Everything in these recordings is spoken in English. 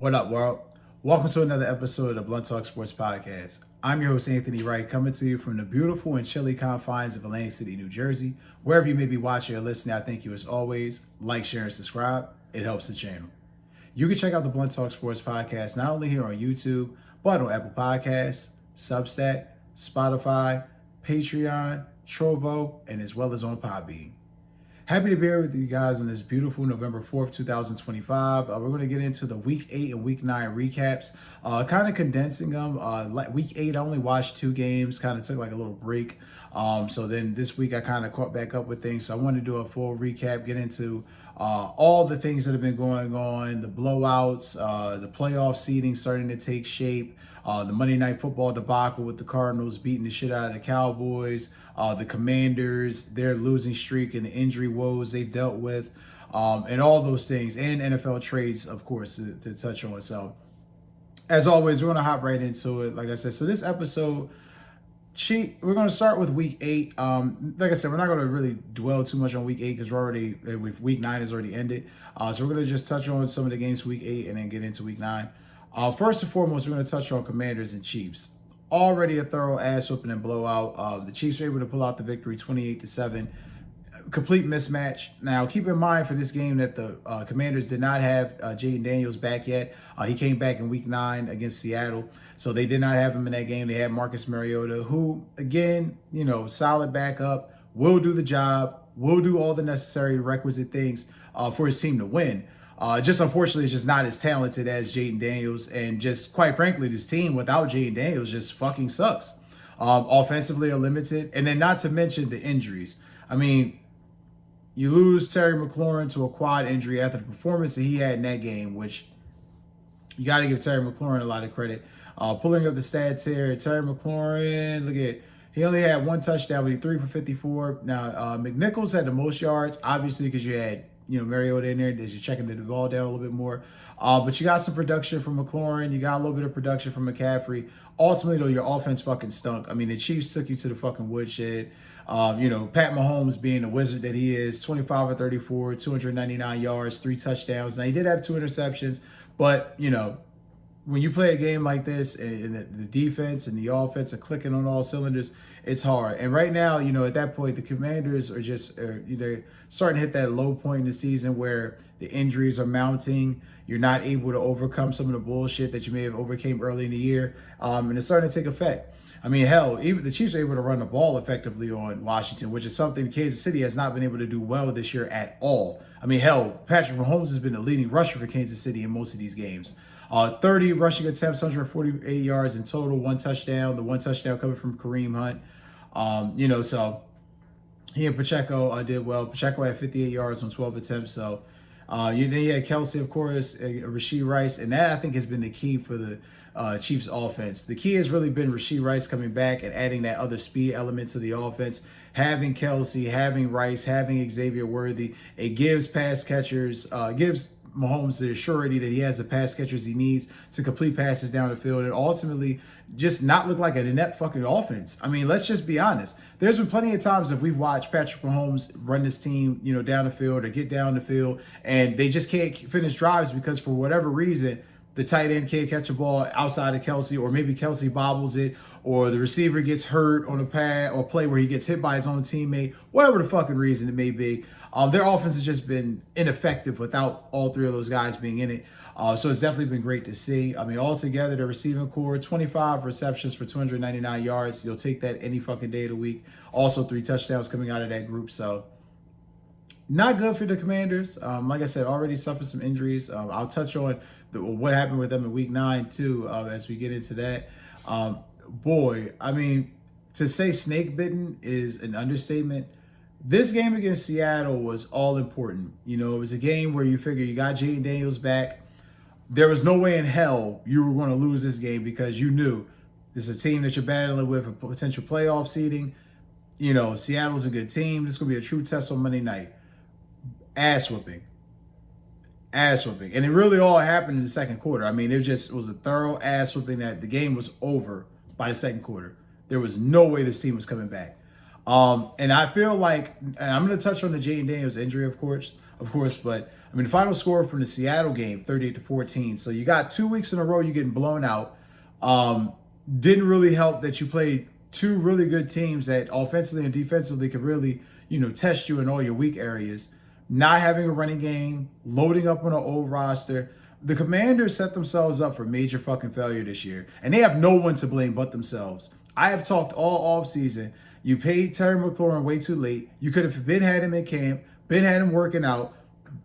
What up, world? Welcome to another episode of the Blunt Talk Sports Podcast. I'm your host, Anthony Wright, coming to you from the beautiful and chilly confines of Atlantic City, New Jersey. Wherever you may be watching or listening, I thank you as always. Like, share, and subscribe. It helps the channel. You can check out the Blunt Talk Sports Podcast not only here on YouTube, but on Apple Podcasts, Substack, Spotify, Patreon, Trovo, and as well as on Podbean. Happy to be here with you guys on this beautiful November 4th, 2025. We're going to get into the Week 8 and Week 9 recaps, kind of condensing them. Week 8, I only watched 2 games, kind of took like a little break. So then this week I kind of caught back up with things. So I wanted to do a full recap, get into all the things that have been going on, the blowouts, the playoff seeding starting to take shape, the Monday Night Football debacle with the Cardinals beating the shit out of the Cowboys, the Commanders, their losing streak and the injury woes they've dealt with, and all those things, and NFL trades, of course, to touch on. So, as always, we're going to hop right into it. Like I said, so this episode, we're going to start with Week 8. Like I said, we're not going to really dwell too much on Week 8 because Week 9 has already ended. So we're going to just touch on some of the games for Week 8 and then get into Week 9. First and foremost, we're going to touch on Commanders and Chiefs. Already a thorough ass-whooping and blowout. The Chiefs were able to pull out the victory 28-7. Complete mismatch. Now, keep in mind for this game that the Commanders did not have Jaden Daniels back yet. He came back in Week 9 against Seattle, so they did not have him in that game. They had Marcus Mariota, who, again, solid backup, will do the job, will do all the necessary requisite things for his team to win. Just unfortunately, it's just not as talented as Jaden Daniels, and just quite frankly, this team without Jaden Daniels just fucking sucks. Offensively are limited, and then not to mention the injuries. I mean, you lose Terry McLaurin to a quad injury after the performance that he had in that game, which you got to give Terry McLaurin a lot of credit. Pulling up the stats here, Terry McLaurin, look at, he only had 1 touchdown, but he 3 for 54. Now, McNichols had the most yards, obviously, because you had Mariota in there as you're checking the ball down a little bit more. But you got some production from McLaurin. You got a little bit of production from McCaffrey. Ultimately, though, your offense fucking stunk. I mean, the Chiefs took you to the fucking woodshed. Pat Mahomes being the wizard that he is, 25 of 34, 299 yards, 3 touchdowns. Now, he did have 2 interceptions, but, when you play a game like this and the defense and the offense are clicking on all cylinders, it's hard. And right now, at that point, the Commanders are just they're starting to hit that low point in the season where the injuries are mounting. You're not able to overcome some of the bullshit that you may have overcame early in the year, and it's starting to take effect. I mean, hell, even the Chiefs are able to run the ball effectively on Washington, which is something Kansas City has not been able to do well this year at all. I mean, hell, Patrick Mahomes has been the leading rusher for Kansas City in most of these games. 30 rushing attempts, 148 yards in total, 1 touchdown. The 1 touchdown coming from Kareem Hunt. So he and Pacheco did well. Pacheco had 58 yards on 12 attempts. So then you had Kelsey, of course, Rashee Rice, and that I think has been the key for the Chiefs offense. The key has really been Rashee Rice coming back and adding that other speed element to the offense. Having Kelsey, having Rice, having Xavier Worthy, it gives pass catchers, gives Mahomes the surety that he has the pass catchers he needs to complete passes down the field and ultimately just not look like an inept fucking offense. I mean, let's just be honest. There's been plenty of times that we've watched Patrick Mahomes run this team, down the field or get down the field, and they just can't finish drives because for whatever reason, the tight end can't catch a ball outside of Kelsey, or maybe Kelsey bobbles it, or the receiver gets hurt on a pad or play where he gets hit by his own teammate, whatever the fucking reason it may be. Their offense has just been ineffective without all 3 of those guys being in it. So it's definitely been great to see. I mean, altogether, the receiving core, 25 receptions for 299 yards. You'll take that any fucking day of the week. Also, 3 touchdowns coming out of that group. So not good for the Commanders. Like I said, already suffered some injuries. I'll touch on what happened with them in Week 9, too, as we get into that. I mean, to say snake bitten is an understatement. This game against Seattle was all important. It was a game where you figure you got Jaden Daniels back. There was no way in hell you were going to lose this game because you knew this is a team that you're battling with a potential playoff seeding. Seattle's a good team. This is going to be a true test on Monday night. Ass whooping. And it really all happened in the second quarter. I mean, it was a thorough ass whooping that the game was over by the second quarter. There was no way this team was coming back. And I feel like, and I'm going to touch on the Jaden Daniels injury, of course, but I mean, the final score from the Seattle game, 38-14. So you got 2 weeks in a row you're getting blown out. Didn't really help that you played two really good teams that offensively and defensively could really, test you in all your weak areas. Not having a running game, loading up on an old roster. The Commanders set themselves up for major fucking failure this year, and they have no one to blame but themselves. I have talked all offseason. You paid Terry McLaurin way too late. You could have been had him in camp, been had him working out.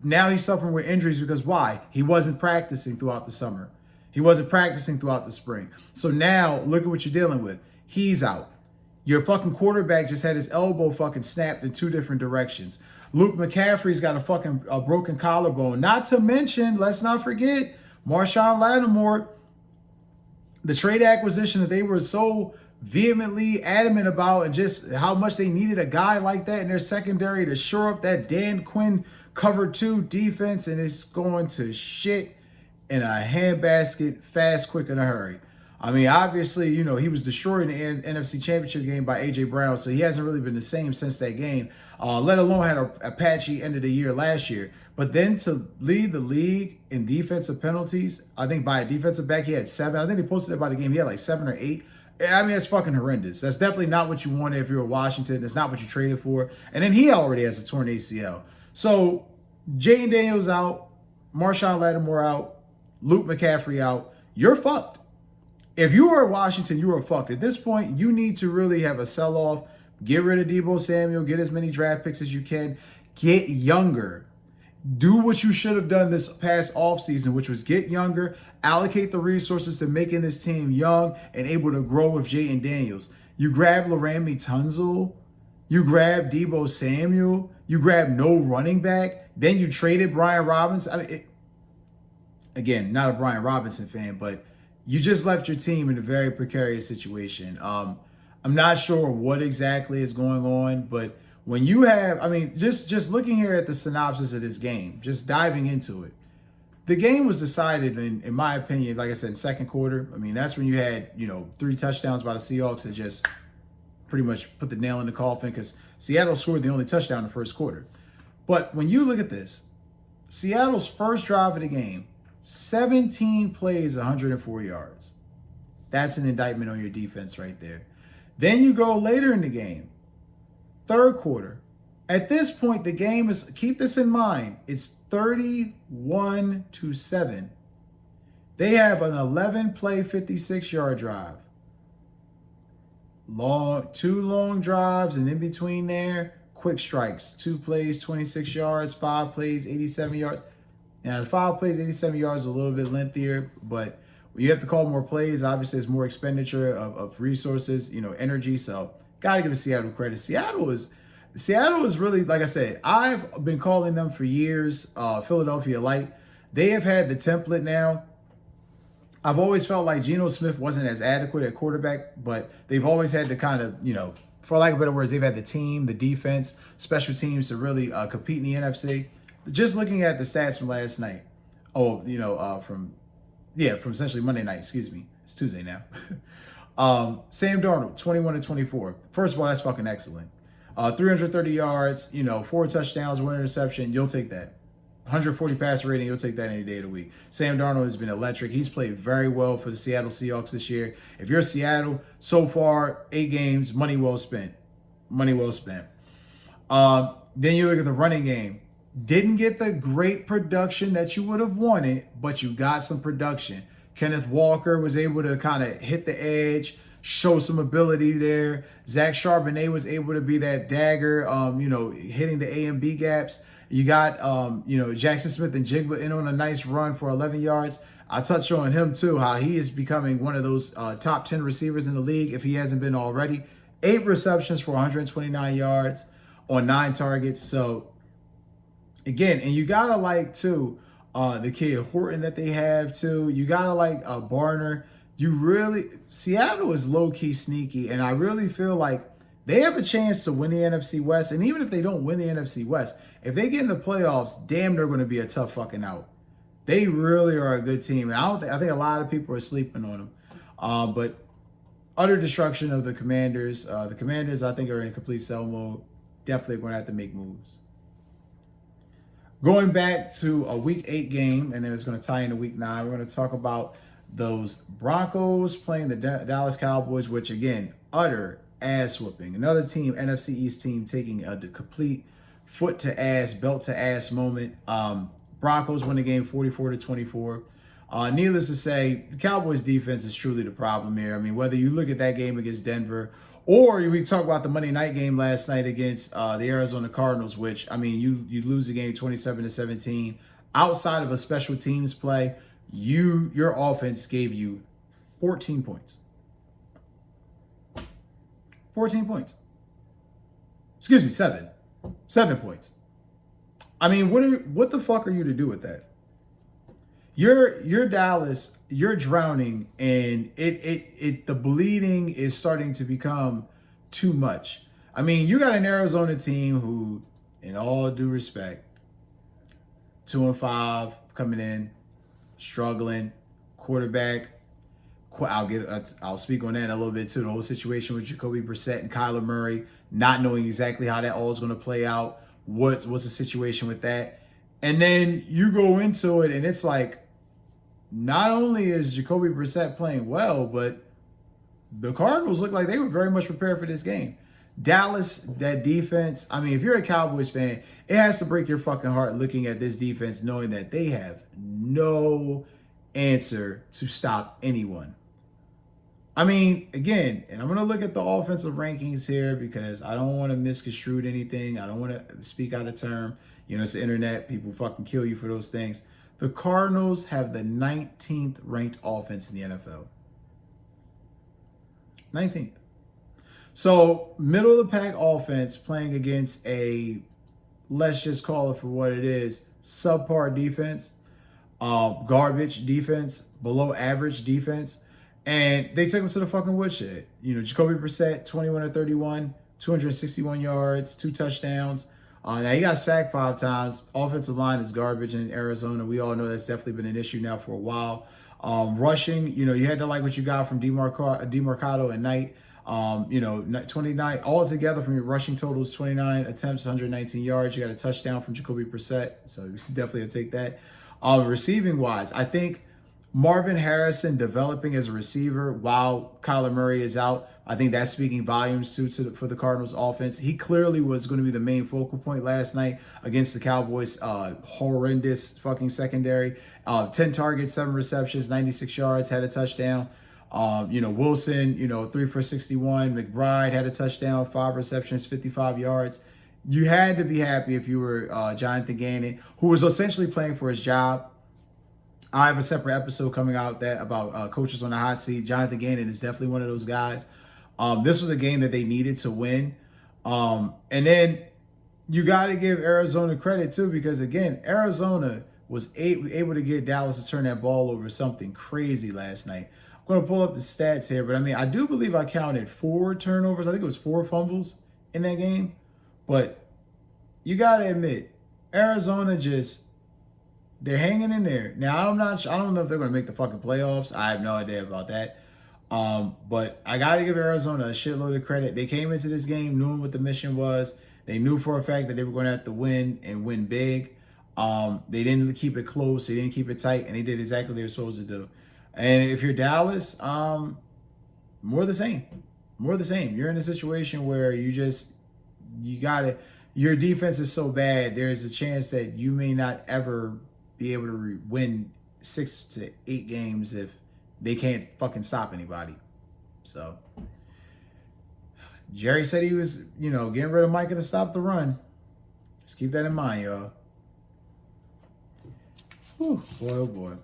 Now he's suffering with injuries because why? He wasn't practicing throughout the summer. He wasn't practicing throughout the spring. So now look at what you're dealing with. He's out. Your fucking quarterback just had his elbow fucking snapped in two different directions. Luke McCaffrey's got a broken collarbone. Not to mention, let's not forget, Marshawn Lattimore, the trade acquisition that they were so vehemently adamant about, and just how much they needed a guy like that in their secondary to shore up that Dan Quinn cover 2 defense, and it's going to shit in a handbasket fast, quick, in a hurry. I mean, obviously, he was destroyed in the NFC Championship game by A.J. Brown, so he hasn't really been the same since that game, let alone had a patchy end of the year last year. But then to lead the league in defensive penalties, I think by a defensive back, he had 7. I think they posted about the game. He had like 7 or 8. I mean, that's fucking horrendous. That's definitely not what you wanted if you were Washington. That's not what you traded for. And then he already has a torn ACL. So Jaden Daniels out, Marshawn Lattimore out, Luke McCaffrey out. You're fucked. If you are Washington, you are fucked. At this point, you need to really have a sell-off. Get rid of Deebo Samuel. Get as many draft picks as you can. Get younger. Do what you should have done this past offseason, which was get younger, allocate the resources to making this team young and able to grow with Jaden Daniels. You grab Laramie Tunsil. You grab Deebo Samuel. You grab no running back. Then you traded Brian Robinson. I mean, again, not a Brian Robinson fan, but you just left your team in a very precarious situation. I'm not sure what exactly is going on, but when you have, I mean, just looking here at the synopsis of this game, just diving into it, the game was decided, in my opinion, like I said, second quarter. I mean, that's when you had, 3 touchdowns by the Seahawks that just pretty much put the nail in the coffin, because Seattle scored the only touchdown in the first quarter. But when you look at this, Seattle's first drive of the game, 17 plays, 104 yards. That's an indictment on your defense right there. Then you go later in the game, third quarter. At this point, the game is, keep this in mind, it's 31-7. They have an 11-play, 56-yard drive. Two long drives, and in between there, quick strikes. 2 plays, 26 yards, 5 plays, 87 yards. Now, the 5 plays, 87 yards is a little bit lengthier, but you have to call more plays. Obviously, it's more expenditure of resources, energy. So, got to give Seattle credit. Seattle is really, like I said, I've been calling them for years, Philadelphia Light. They have had the template now. I've always felt like Geno Smith wasn't as adequate at quarterback, but they've always had the kind of, for lack of better words, they've had the team, the defense, special teams to really compete in the NFC. Just looking at the stats from last night, from essentially Monday night, excuse me. It's Tuesday now. Sam Darnold, 21-24. First of all, that's fucking excellent. 330 yards, 4 touchdowns, 1 interception. You'll take that. 140 passer rating, you'll take that any day of the week. Sam Darnold has been electric. He's played very well for the Seattle Seahawks this year. If you're Seattle, so far, 8 games, money well spent. Money well spent. Then you look at the running game. Didn't get the great production that you would have wanted, but you got some production. Kenneth Walker was able to kind of hit the edge, show some ability there. Zach Charbonnet was able to be that dagger, hitting the A and B gaps. You got, Jackson Smith and Jigba in on a nice run for 11 yards. I touched on him too, how he is becoming one of those top 10 receivers in the league if he hasn't been already. 8 receptions for 129 yards on 9 targets. So, again, and you gotta like too the kid Horton that they have too. You gotta like Barner. Seattle is low-key sneaky, and I really feel like they have a chance to win the NFC West. And even if they don't win the NFC West, if they get in the playoffs, damn, they're going to be a tough fucking out. They really are a good team, and I think a lot of people are sleeping on them. But utter destruction of the Commanders. The Commanders, I think, are in complete sell mode. Definitely going to have to make moves. Going back to a Week 8 game, and then it's going to tie into Week 9, we're going to talk about those Broncos playing the Dallas Cowboys, which, again, utter ass whooping. Another team, NFC East team, taking a complete foot to ass, belt to ass moment. Broncos win the game 44-24. Needless to say, the Cowboys defense is truly the problem here. I mean, whether you look at that game against Denver, or we talk about the Monday night game last night against the Arizona Cardinals, which, I mean, you lose the game 27-17. Outside of a special teams play, your offense gave you 14 points. 14 points. Excuse me, 7. 7 points. I mean, what the fuck are you to do with that? You're Dallas, you're drowning, and the bleeding is starting to become too much. I mean, you got an Arizona team who, in all due respect, 2-5 coming in, struggling, quarterback. I'll speak on that in a little bit too. The whole situation with Jacoby Brissett and Kyler Murray, not knowing exactly how that all is going to play out. What's the situation with that? And then you go into it, and it's like, not only is Jacoby Brissett playing well, but the Cardinals look like they were very much prepared for this game. Dallas, that defense, I mean, if you're a Cowboys fan, it has to break your fucking heart looking at this defense, knowing that they have no answer to stop anyone. I mean, again, and I'm going to look at the offensive rankings here because I don't want to misconstrue anything. I don't want to speak out of term. You know, it's the internet. People fucking kill you for those things. The Cardinals have the 19th ranked offense in the NFL. 19th. So, middle of the pack offense playing against a, let's just call it for what it is, subpar defense, garbage defense, below average defense. And they took him to the fucking woodshed. You know, Jacoby Brissett, 21-31, 261 yards, 2 touchdowns. Now, he got sacked 5 times. Offensive line is garbage in Arizona. We all know that's definitely been an issue now for a while. Rushing, you know, you had to like what you got from DeMarcado and Knight. 29 altogether from your rushing totals, 29 attempts, 119 yards. You got a touchdown from Jacoby Brissett, so you definitely will take that. Receiving wise, I think Marvin Harrison developing as a receiver while Kyler Murray is out, I think that's speaking volumes for the Cardinals offense. He clearly was going to be the main focal point last night against the Cowboys' horrendous fucking secondary. 10 targets, 7 receptions, 96 yards, had a touchdown. Wilson, 3 for 61. McBride had a touchdown, 5 receptions, 55 yards. You had to be happy if you were Jonathan Gannon, who was essentially playing for his job. I have a separate episode coming out about coaches on the hot seat. Jonathan Gannon is definitely one of those guys. This was a game that they needed to win. And then you got to give Arizona credit too, because again, Arizona was able to get Dallas to turn that ball over something crazy last night. I'm going to pull up the stats here, but I mean, I do believe I counted 4 turnovers. I think it was 4 fumbles in that game. But you got to admit, Arizona they're hanging in there. Now, I don't know if they're going to make the fucking playoffs. I have no idea about that. But I got to give Arizona a shitload of credit. They came into this game knowing what the mission was. They knew for a fact that they were going to have to win and win big. They didn't keep it close. They didn't keep it tight, and they did exactly what they were supposed to do. And if you're Dallas, more the same. More the same. You're in a situation where your defense is so bad, there's a chance that you may not ever be able to win 6 to 8 games if they can't fucking stop anybody. So Jerry said he was, getting rid of Micah to stop the run. Just keep that in mind, y'all. Whew, boy, oh boy.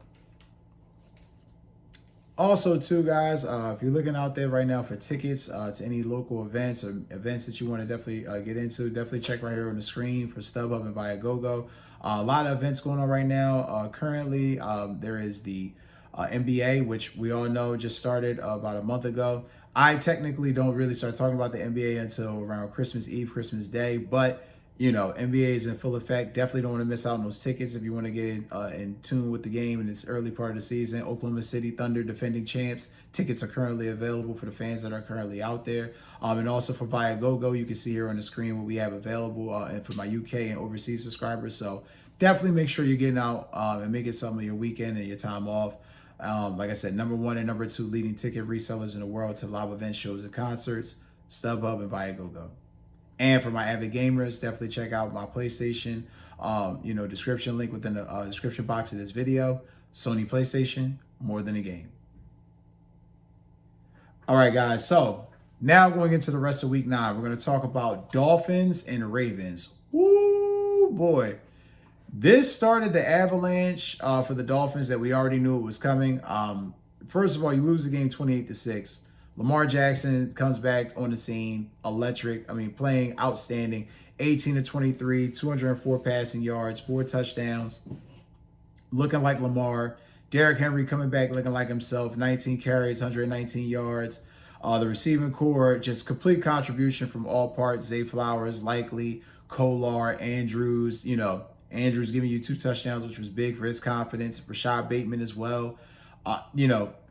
Also, too, guys, if you're looking out there right now for tickets to any local events or events that you want to definitely get into, definitely check right here on the screen for StubHub and Viagogo. A lot of events going on right now. Currently, there is the NBA, which we all know just started about a month ago. I technically don't really start talking about the NBA until around Christmas Eve, Christmas Day, but NBA is in full effect. Definitely don't want to miss out on those tickets if you want to get in tune with the game in this early part of the season. Oklahoma City Thunder, defending champs. Tickets are currently available for the fans that are currently out there. And also for Viagogo, you can see here on the screen what we have available, and for my UK and overseas subscribers. So definitely make sure you're getting out and make it some of your weekend and your time off. Like I said, number 1 and number 2 leading ticket resellers in the world to live events, shows, and concerts, StubHub and Viagogo. And for my avid gamers, definitely check out my PlayStation, description link within the description box of this video. Sony PlayStation, more than a game. All right, guys. So now going into the rest of week 9, we're going to talk about Dolphins and Ravens. Woo, boy. This started the avalanche for the Dolphins that we already knew it was coming. First of all, you lose the game 28-6. Lamar Jackson comes back on the scene, electric. I mean, playing outstanding. 18-23, 204 passing yards, 4 touchdowns, looking like Lamar. Derrick Henry coming back looking like himself, 19 carries, 119 yards. The receiving core, just complete contribution from all parts. Zay Flowers, Likely, Kolar, Andrews. Andrews giving you 2 touchdowns, which was big for his confidence. Rashad Bateman as well.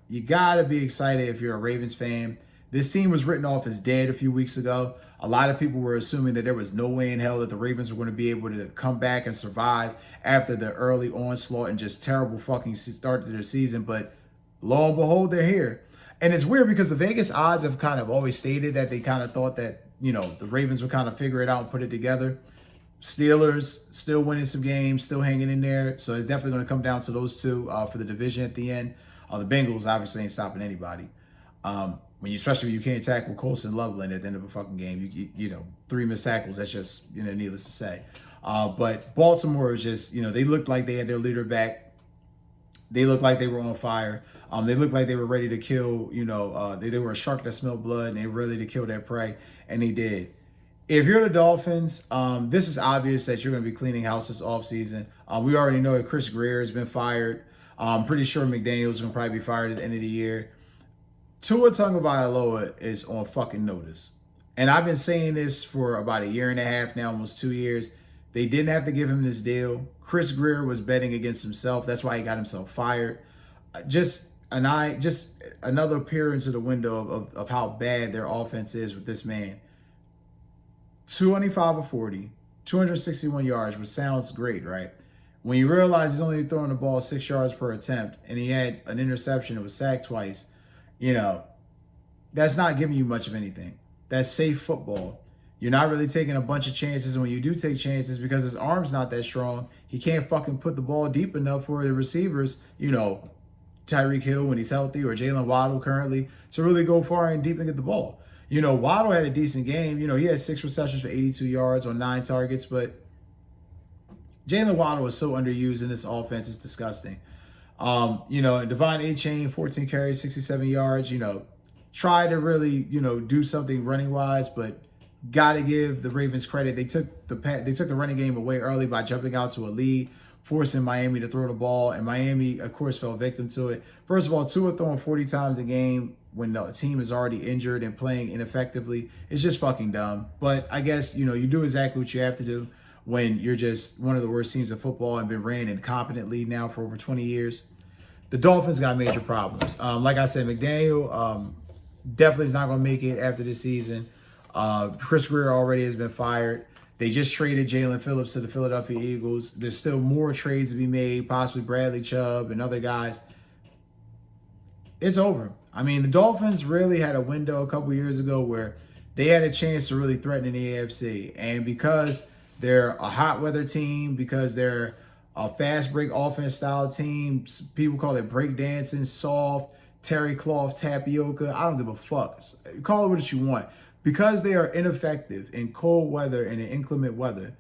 You got to be excited if you're a Ravens fan. This team was written off as dead a few weeks ago. A lot of people were assuming that there was no way in hell that the Ravens were going to be able to come back and survive after the early onslaught and just terrible fucking start to their season. But lo and behold, they're here. And it's weird because the Vegas odds have kind of always stated that they kind of thought that, the Ravens would kind of figure it out and put it together. Steelers still winning some games, still hanging in there. So it's definitely going to come down to those two for the division at the end. The Bengals obviously ain't stopping anybody. Especially when you can't tackle Colson Loveland at the end of a fucking game. You 3 missed tackles. That's just, needless to say. But Baltimore is just, they looked like they had their leader back. They looked like they were on fire. They looked like they were ready to kill, they were a shark that smelled blood, and they were ready to kill their prey, and they did. If you're the Dolphins, this is obvious that you're going to be cleaning house this offseason. We already know that Chris Greer has been fired. I'm pretty sure McDaniels going to probably be fired at the end of the year. Tua Tagovailoa is on fucking notice. And I've been saying this for about 1.5 years now, almost 2 years. They didn't have to give him this deal. Chris Greer was betting against himself. That's why he got himself fired. Just another peer into the window of how bad their offense is with this man. 25 of 40, 261 yards, which sounds great, right? When you realize he's only throwing the ball 6 yards per attempt, and he had an interception that was sacked twice, that's not giving you much of anything. That's safe football. You're not really taking a bunch of chances, and when you do take chances, because his arm's not that strong, he can't fucking put the ball deep enough for the receivers, Tyreek Hill when he's healthy, or Jalen Waddle currently, to really go far and deep and get the ball. Waddle had a decent game. He had 6 receptions for 82 yards on 9 targets, but Jalen Waddle was so underused in this offense. It's disgusting. Devon A-Chain, 14 carries, 67 yards, tried to really, do something running-wise, but got to give the Ravens credit. They took the running game away early by jumping out to a lead, forcing Miami to throw the ball, and Miami, of course, fell victim to it. First of all, Tua throwing 40 times a game when the team is already injured and playing ineffectively is just fucking dumb. But I guess, you do exactly what you have to do when you're just one of the worst teams in football and been ran incompetently now for over 20 years. The Dolphins got major problems. Like I said, McDaniel definitely is not going to make it after this season. Chris Greer already has been fired. They just traded Jalen Phillips to the Philadelphia Eagles. There's still more trades to be made, possibly Bradley Chubb and other guys. It's over. I mean, the Dolphins really had a window a couple years ago where they had a chance to really threaten the AFC. And because they're a hot weather team, because they're a fast break offense style team, people call it break dancing, soft, terry cloth, tapioca. I don't give a fuck. Call it what you want. Because they are ineffective in cold weather and in inclement weather,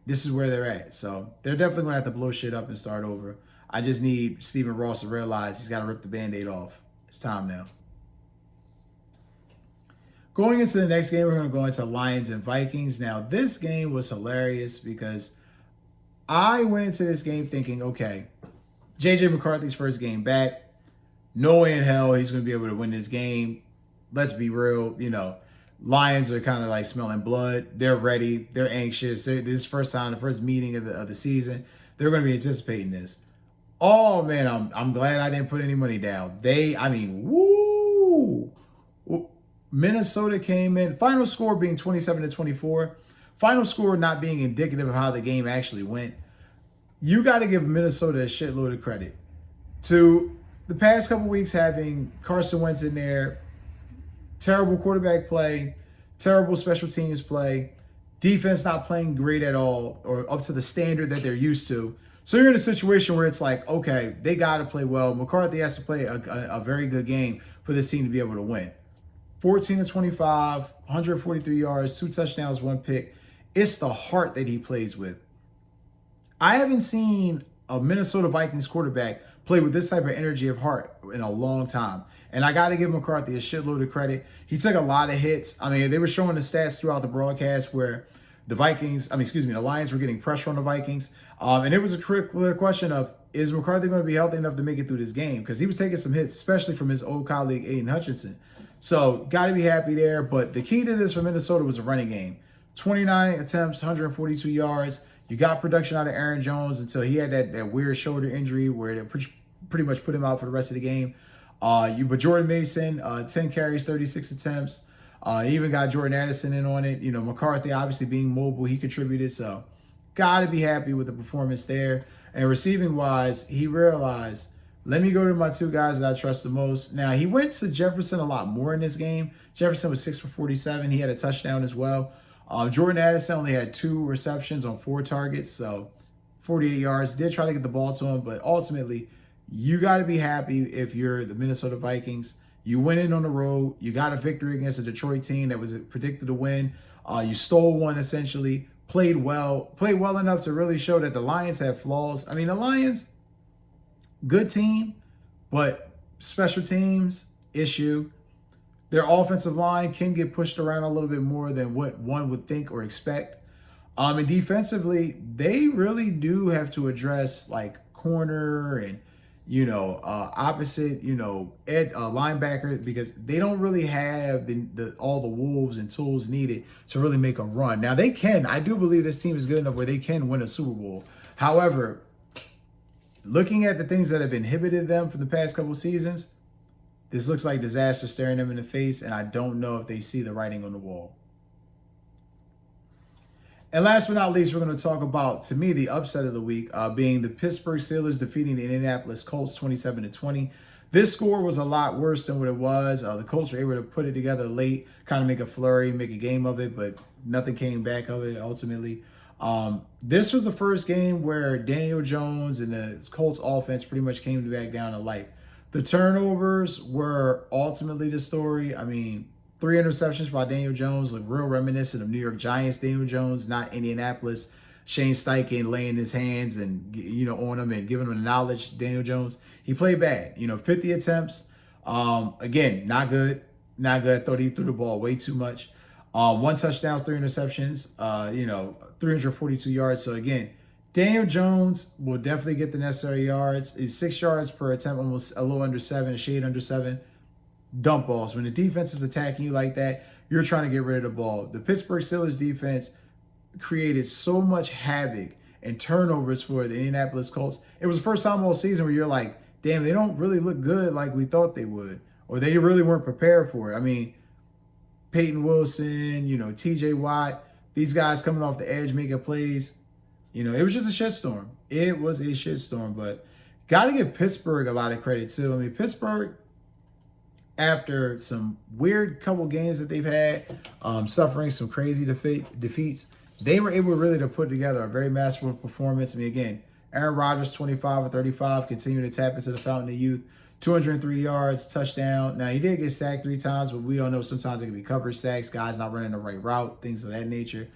this is where they're at. So they're definitely going to have to blow shit up and start over. I just need Stephen Ross to realize he's got to rip the Band-Aid off. It's time now. Going into the next game, we're going to go into Lions and Vikings. Now, this game was hilarious because I went into this game thinking, okay, J.J. McCarthy's first game back. No way in hell he's going to be able to win this game. Let's be real, Lions are kind of like smelling blood. They're ready. They're anxious. This is first time, the first meeting of the season. They're going to be anticipating this. Oh man, I'm glad I didn't put any money down. Woo! Minnesota came in. Final score being 27-24. Final score not being indicative of how the game actually went. You got to give Minnesota a shitload of credit to the past couple weeks having Carson Wentz in there. Terrible quarterback play, terrible special teams play, defense not playing great at all or up to the standard that they're used to. So you're in a situation where it's like, okay, they got to play well. McCarthy has to play a very good game for this team to be able to win. 14-25, 143 yards, 2 touchdowns, 1 pick. It's the heart that he plays with. I haven't seen a Minnesota Vikings quarterback play with this type of energy of heart in a long time. And I got to give McCarthy a shitload of credit. He took a lot of hits. I mean, they were showing the stats throughout the broadcast where the Lions were getting pressure on the Vikings. And it was a clear question of, is McCarthy going to be healthy enough to make it through this game? Because he was taking some hits, especially from his old colleague, Aiden Hutchinson. So, got to be happy there. But the key to this for Minnesota was a running game. 29 attempts, 142 yards. You got production out of Aaron Jones until he had that weird shoulder injury where it pretty much put him out for the rest of the game. But Jordan Mason, 10 carries, 36 attempts. Even got Jordan Addison in on it. You know, McCarthy obviously being mobile, he contributed. So, got to be happy with the performance there. And receiving wise, he realized, let me go to my 2 guys that I trust the most. Now, he went to Jefferson a lot more in this game. Jefferson was 6 for 47. He had a touchdown as well. Jordan Addison only had 2 receptions on 4 targets, so 48 yards. Did try to get the ball to him, but ultimately, you got to be happy if you're the Minnesota Vikings. You went in on the road. You got a victory against a Detroit team that was predicted to win. You stole one, essentially. Played well enough to really show that the Lions have flaws. I mean, the Lions, good team, but special teams, issue. Their offensive line can get pushed around a little bit more than what one would think or expect. And defensively, they really do have to address like corner and, opposite, linebacker, because they don't really have all the wolves and tools needed to really make a run. Now they can. I do believe this team is good enough where they can win a Super Bowl. However, looking at the things that have inhibited them for the past couple seasons, this looks like disaster staring them in the face, and I don't know if they see the writing on the wall. And last but not least, we're going to talk about, to me, the upset of the week, being the Pittsburgh Steelers defeating the Indianapolis Colts 27-20. This score was a lot worse than what it was. The Colts were able to put it together late, kind of make a flurry, make a game of it, but nothing came back of it ultimately. This was the first game where Daniel Jones and the Colts offense pretty much came back down to life. The turnovers were ultimately the story. I mean, 3 interceptions by Daniel Jones, look real reminiscent of New York Giants Daniel Jones, not Indianapolis. Shane Steichen laying his hands and, on him and giving him the knowledge. Daniel Jones, he played bad. 50 attempts. Again, not good. Not good. I thought he threw the ball way too much. 1 touchdown, 3 interceptions, 342 yards. So again, Daniel Jones will definitely get the necessary yards. It's 6 yards per attempt, almost a little under 7, a shade under 7. Dump balls. When the defense is attacking you like that, you're trying to get rid of the ball. The Pittsburgh Steelers defense created so much havoc and turnovers for the Indianapolis Colts. It was the first time all season where you're like, damn, they don't really look good like we thought they would. Or they really weren't prepared for it. I mean, Peyton Wilson, TJ Watt, these guys coming off the edge making plays. It was just a shitstorm. It was a shitstorm, but got to give Pittsburgh a lot of credit too. I mean, Pittsburgh, after some weird couple games that they've had, suffering some crazy defeats, they were able really to put together a very masterful performance. I mean, again, Aaron Rodgers, 25 or 35, continuing to tap into the fountain of youth. 203 yards, touchdown. Now, he did get sacked 3 times, but we all know sometimes it can be coverage sacks, guys not running the right route, things of that nature.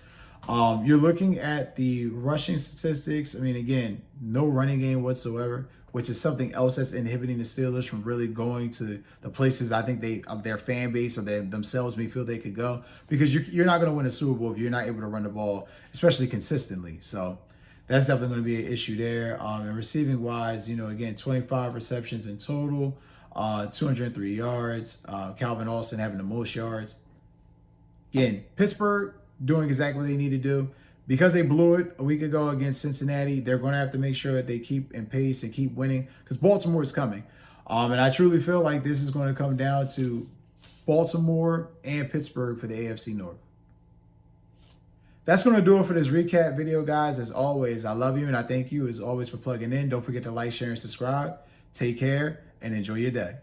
You're looking at the rushing statistics. I mean, again, no running game whatsoever, which is something else that's inhibiting the Steelers from really going to the places I think their fan base or themselves may feel they could go, because you're not going to win a Super Bowl if you're not able to run the ball, especially consistently. So that's definitely going to be an issue there. And receiving wise, again, 25 receptions in total, 203 yards. Calvin Austin having the most yards. Again, Pittsburgh doing exactly what they need to do. Because they blew it a week ago against Cincinnati, they're going to have to make sure that they keep in pace and keep winning because Baltimore is coming. And I truly feel like this is going to come down to Baltimore and Pittsburgh for the AFC North. That's going to do it for this recap video, guys. As always, I love you and I thank you as always for plugging in. Don't forget to like, share, and subscribe. Take care and enjoy your day.